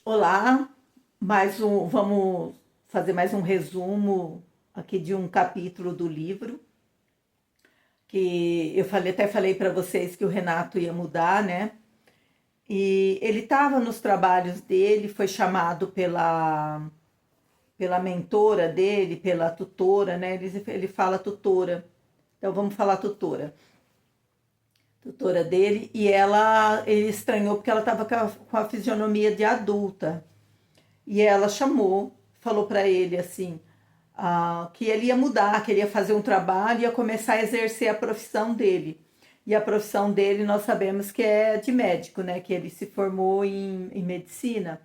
Olá, vamos fazer mais um resumo aqui de um capítulo do livro que até falei para vocês que o Renato ia mudar, né? E ele estava nos trabalhos dele, foi chamado pela mentora dele, pela tutora, né? Ele fala tutora, então vamos falar tutora dele, e ele estranhou porque ela estava com a fisionomia de adulta. E ela chamou, falou para ele assim, que ele ia mudar, que ele ia fazer um trabalho, ia começar a exercer a profissão dele. E a profissão dele nós sabemos que é de médico, né? Que ele se formou em medicina.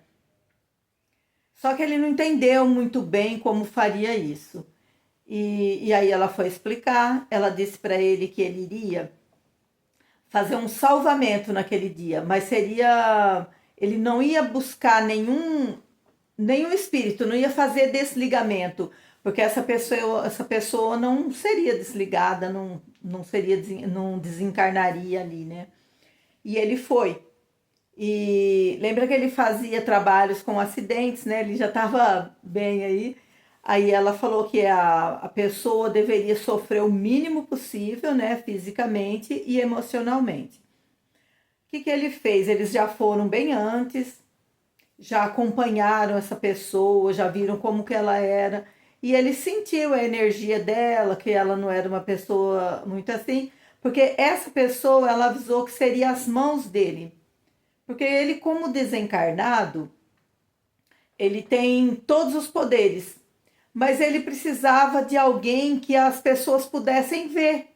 Só que ele não entendeu muito bem como faria isso. E aí ela foi explicar, ela disse para ele que ele iria fazer um salvamento naquele dia, mas seria. Ele não ia buscar nenhum espírito, não ia fazer desligamento, porque essa pessoa não seria desligada, não desencarnaria ali, né? E ele foi. E lembra que ele fazia trabalhos com acidentes, né? Ele já estava bem aí. Aí ela falou que a pessoa deveria sofrer o mínimo possível, né? Fisicamente e emocionalmente. Que ele fez? Eles já foram bem antes, já acompanharam essa pessoa, já viram como que ela era, e ele sentiu a energia dela, que ela não era uma pessoa muito assim, porque essa pessoa, ela avisou que seria as mãos dele. Porque ele, como desencarnado, ele tem todos os poderes, mas ele precisava de alguém que as pessoas pudessem ver.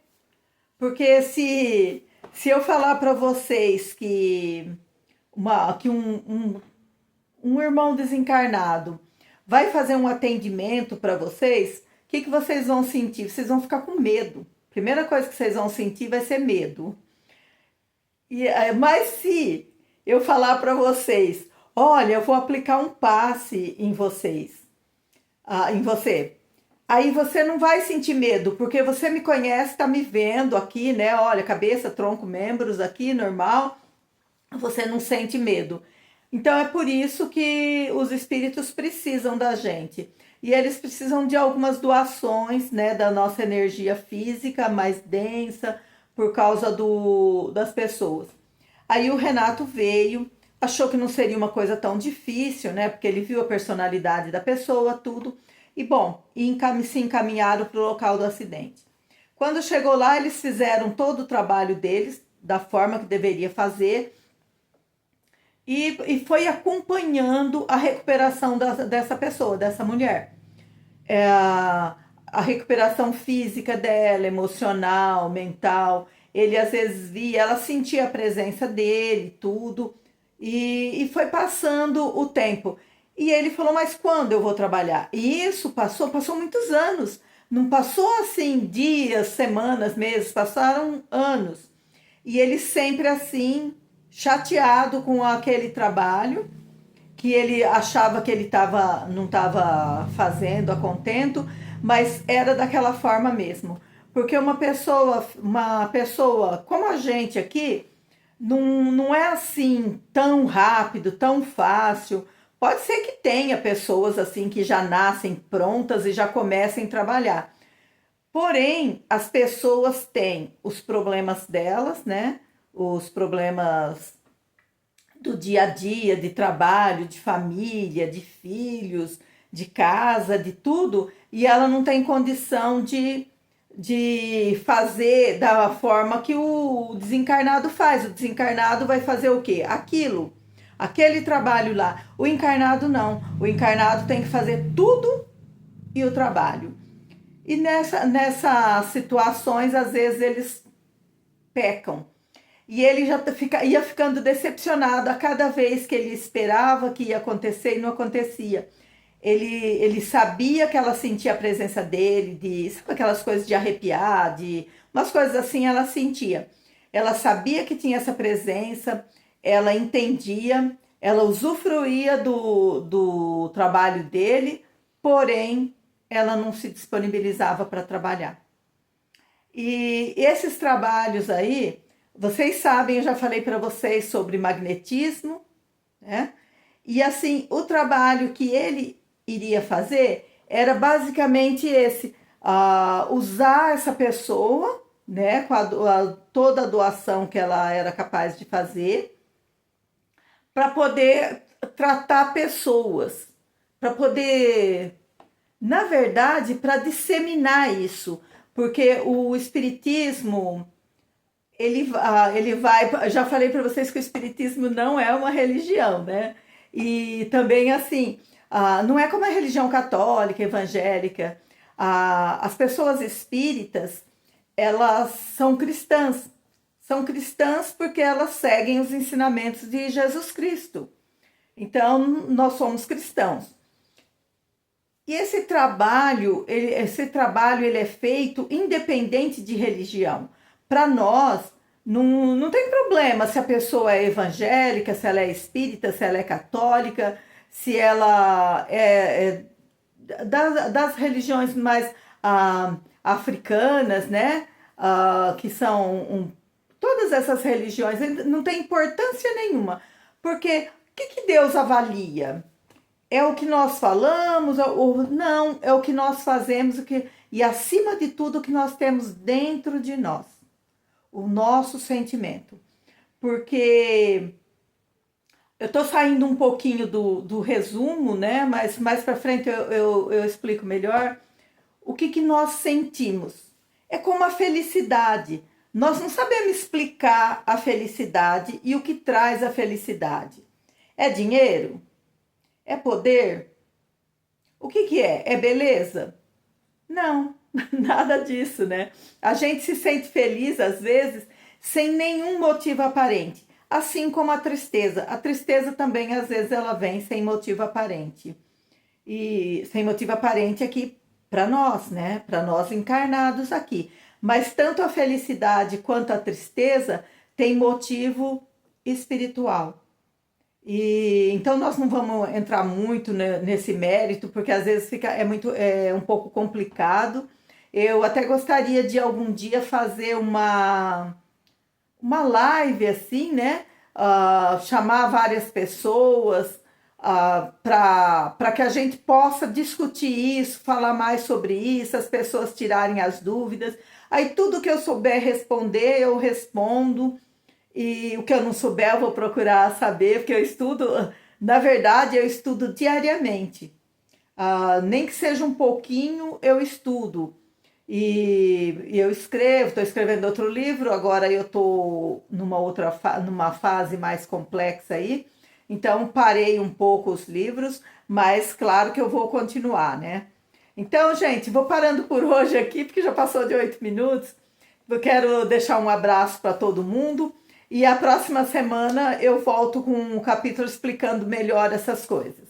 Porque se eu falar para vocês que um irmão desencarnado vai fazer um atendimento para vocês, que vocês vão sentir? Vocês vão ficar com medo. Primeira coisa que vocês vão sentir vai ser medo. Mas se eu falar para vocês, olha, eu vou aplicar um passe em vocês, em você. Aí você não vai sentir medo, porque você me conhece, está me vendo aqui, né? Olha, cabeça, tronco, membros aqui, normal. Você não sente medo. Então é por isso que os espíritos precisam da gente. E eles precisam de algumas doações, né, da nossa energia física mais densa, por causa das pessoas. Aí o Renato veio, achou que não seria uma coisa tão difícil, né, porque ele viu a personalidade da pessoa, tudo. E bom, se encaminharam para o local do acidente. Quando chegou lá, eles fizeram todo o trabalho deles, da forma que deveria fazer, e foi acompanhando a recuperação dessa pessoa, dessa mulher. A recuperação física dela, emocional, mental. Ele às vezes via, ela sentia a presença dele, tudo, e foi passando o tempo. E ele falou, mas quando eu vou trabalhar? E isso passou muitos anos. Não passou assim dias, semanas, meses, passaram anos. E ele sempre assim, chateado com aquele trabalho, que ele achava que não estava fazendo a contento, mas era daquela forma mesmo. Porque uma pessoa como a gente aqui, não é assim tão rápido, tão fácil. Pode ser que tenha pessoas assim que já nascem prontas e já comecem a trabalhar. Porém, as pessoas têm os problemas delas, né? Os problemas do dia a dia, de trabalho, de família, de filhos, de casa, de tudo, e ela não tem condição de fazer da forma que o desencarnado faz. O desencarnado vai fazer o quê? Aquilo, aquele trabalho lá. O encarnado não. O encarnado tem que fazer tudo e o trabalho. E nessas situações, às vezes, eles pecam. E ele ia ficando decepcionado a cada vez que ele esperava que ia acontecer e não acontecia. Ele sabia que ela sentia a presença dele, sabe aquelas coisas de arrepiar, de umas coisas assim, ela sentia. Ela sabia que tinha essa presença, ela entendia, ela usufruía do trabalho dele, porém ela não se disponibilizava para trabalhar. E esses trabalhos aí, vocês sabem, eu já falei para vocês sobre magnetismo, né? E assim, o trabalho que ele iria fazer era basicamente esse, usar essa pessoa, né, com toda a doação que ela era capaz de fazer, para poder tratar pessoas, para poder, na verdade, para disseminar isso, porque o espiritismo ele vai. Já falei para vocês que o espiritismo não é uma religião, né? E também assim, não é como a religião católica, evangélica. As pessoas espíritas, elas são cristãs. São cristãs porque elas seguem os ensinamentos de Jesus Cristo. Então, nós somos cristãos. E esse trabalho ele é feito independente de religião. Para nós, não tem problema se a pessoa é evangélica, se ela é espírita, se ela é católica, se ela é das religiões mais africanas, né? Que são todas essas religiões, não tem importância nenhuma. Porque o que Deus avalia? É o que nós falamos, ou não, é o que nós fazemos, e acima de tudo o que nós temos dentro de nós, o nosso sentimento. Porque eu estou saindo um pouquinho do resumo, né? Mas mais para frente eu explico melhor o que nós sentimos. É como a felicidade. Nós não sabemos explicar a felicidade e o que traz a felicidade. É dinheiro? É poder? O que é? É beleza? Não, nada disso, né? A gente se sente feliz às vezes sem nenhum motivo aparente, assim como a tristeza. A tristeza também às vezes ela vem sem motivo aparente. E sem motivo aparente aqui para nós, né? Para nós encarnados aqui. Mas tanto a felicidade quanto a tristeza tem motivo espiritual. E então nós não vamos entrar muito nesse mérito, porque às vezes é um pouco complicado. Eu até gostaria de algum dia fazer uma live assim, né? Chamar várias pessoas para que a gente possa discutir isso, falar mais sobre isso, as pessoas tirarem as dúvidas. Aí tudo que eu souber responder, eu respondo. E o que eu não souber, eu vou procurar saber, porque eu estudo, na verdade, eu estudo diariamente. Nem que seja um pouquinho, eu estudo. E eu estou escrevendo outro livro, agora eu estou numa fase mais complexa aí. Então, parei um pouco os livros, mas claro que eu vou continuar, né? Então, gente, vou parando por hoje aqui, porque já passou de 8 minutos. Eu quero deixar um abraço para todo mundo. E a próxima semana eu volto com um capítulo explicando melhor essas coisas.